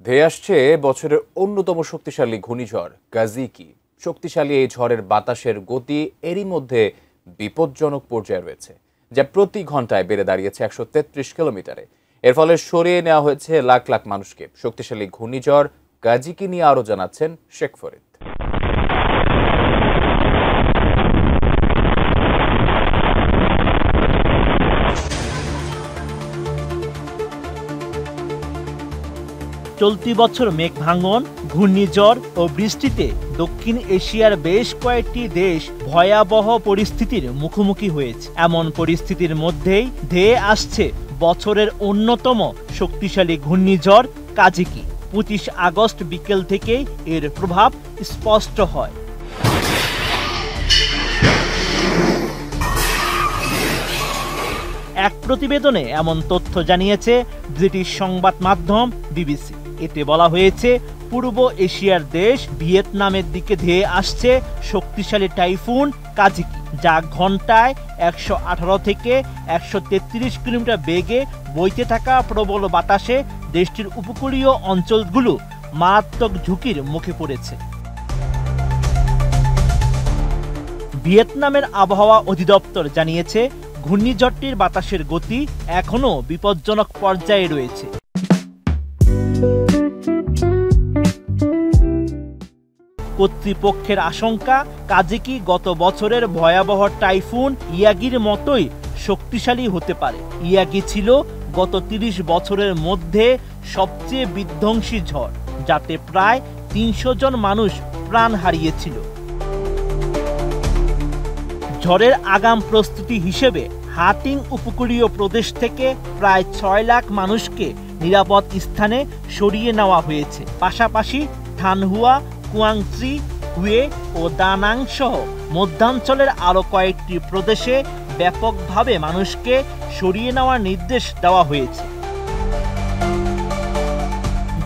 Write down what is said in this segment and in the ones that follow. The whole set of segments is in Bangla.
ধেয়ে আসছে বছরের অন্যতম শক্তিশালী ঘূর্ণিঝড় কাজিকি। শক্তিশালী এই ঝড়ের বাতাসের গতি এরই মধ্যে বিপজ্জনক পর্যায়ে রয়েছে, যা প্রতি ঘন্টায় বেড়ে দাঁড়িয়েছে 133 কিলোমিটারে। এর ফলে সরিয়ে নেওয়া হয়েছে লাখ লাখ মানুষকে। শক্তিশালী ঘূর্ণিঝড় কাজিকি নিয়ে আরো জানাচ্ছেন শেখ ফরিদ। চলতি বছর মেঘ ভাঙন, ঘূর্ণিঝড় ও বৃষ্টিতে দক্ষিণ এশিয়ার বেশ কয়েকটি দেশ ভয়াবহ পরিস্থিতির মুখোমুখি হয়েছে। এমন পরিস্থিতির মধ্যেই ধেয়ে আসছে বছরের অন্যতম শক্তিশালী ঘূর্ণিঝড় কাজিকি। 25 আগস্ট বিকেল থেকেই এর প্রভাব স্পষ্ট হয়। এক প্রতিবেদনে এমন তথ্য জানিয়েছে ব্রিটিশ সংবাদ মাধ্যম বিবিসি। এতে বলা হয়েছে, পূর্ব এশিয়ার দেশ ভিয়েতনামের দিকে ধেয়ে আসছে শক্তিশালী টাইফুন কাজিকি, যা ঘন্টায় 118 থেকে 133 কিলোমিটার বেগে বইতে থাকা প্রবল বাতাসে দেশটির উপকূলীয় অঞ্চলগুলো মারাত্মক ঝুঁকির মুখে পড়েছে। ভিয়েতনামের আবহাওয়া অধিদপ্তর জানিয়েছে, ঘূর্ণিঝড়টির বাতাসের গতি এখনও বিপজ্জনক পর্যায়ে রয়েছে। কর্তৃপক্ষের আশঙ্কা, কাজিকি গত বছরের ভয়াবহ টাইফুন ইয়াগির মতোই শক্তিশালী হতে পারে। ইয়াগি ছিল গত 30 বছরের মধ্যে সবচেয়ে বিধ্বংসী ঝড়, যাতে প্রায় 300 জন মানুষ প্রাণ হারিয়েছিল। ঝড়ের আগাম প্রস্তুতি হিসেবে হাটিং উপকূলীয় প্রদেশ থেকে প্রায় 6 লাখ মানুষকে নিরাপদ স্থানে সরিয়ে নেওয়া হয়েছে। পাশাপাশি থানহুয়া, কুয়াংচি, হুয়ে ও দানাং সহ মধ্যাঞ্চলের আরও কয়েকটি প্রদেশে ব্যাপকভাবে মানুষকে সরিয়ে নেওয়ার নির্দেশ দেওয়া হয়েছে।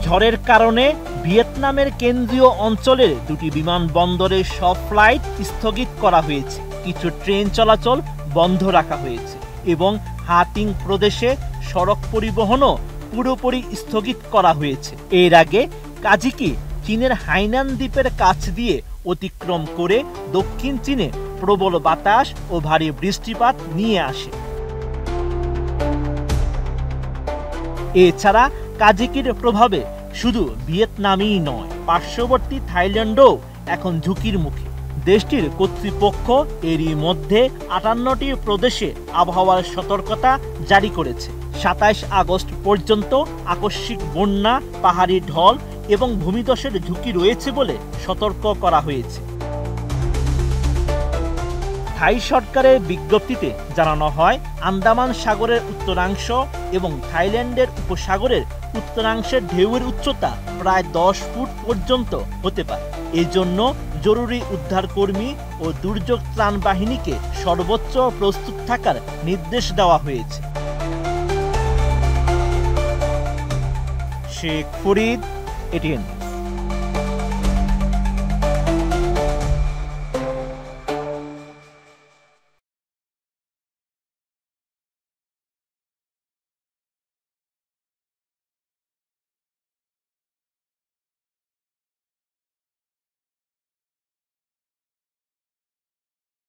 ঝড়ের কারণে ভিয়েতনামের কেন্দ্রীয় অঞ্চলের 2টি বিমানবন্দরের সব ফ্লাইট স্থগিত করা হয়েছে। কিছু ট্রেন চলাচল বন্ধ রাখা হয়েছে এবং হাটিং প্রদেশে সড়ক পরিবহনও পুরোপুরি স্থগিত করা হয়েছে। এর আগে কাজিকি চীনের হাইনান দ্বীপের কাছ দিয়ে অতিক্রম করে দক্ষিণ চীনে প্রবল বাতাস ও ভারী বৃষ্টিপাত নিয়ে আসে। এছাড়া কাজিকির প্রভাবে শুধু ভিয়েতনামই নয়, পার্শ্ববর্তী থাইল্যান্ডও এখন ঝুঁকির মুখে। দেশটির কর্তৃপক্ষ এরই মধ্যে 58টি প্রদেশে আবহাওয়ার সতর্কতা জারি করেছে। 27 আগস্ট পর্যন্ত আকস্মিক বন্যা, পাহাড়ি ঢল এবং ভূমিধসের ঝুঁকি রয়েছে বলে সতর্ক করা হয়েছে। থাই সরকারের বিজ্ঞপ্তিতে জানানো হয়, আন্দামান সাগরের উত্তরাংশ এবং থাইল্যান্ডের উপসাগরের উত্তরাংশের ঢেউয়ের উচ্চতা প্রায় 10 ফুট পর্যন্ত হতে পারে। এজন্য জরুরি উদ্ধারকর্মী ও দুর্যোগ ত্রাণ বাহিনীকে সর্বোচ্চ প্রস্তুত থাকার নির্দেশ দেওয়া হয়েছে। শেখ ফরিদ, এটিএন।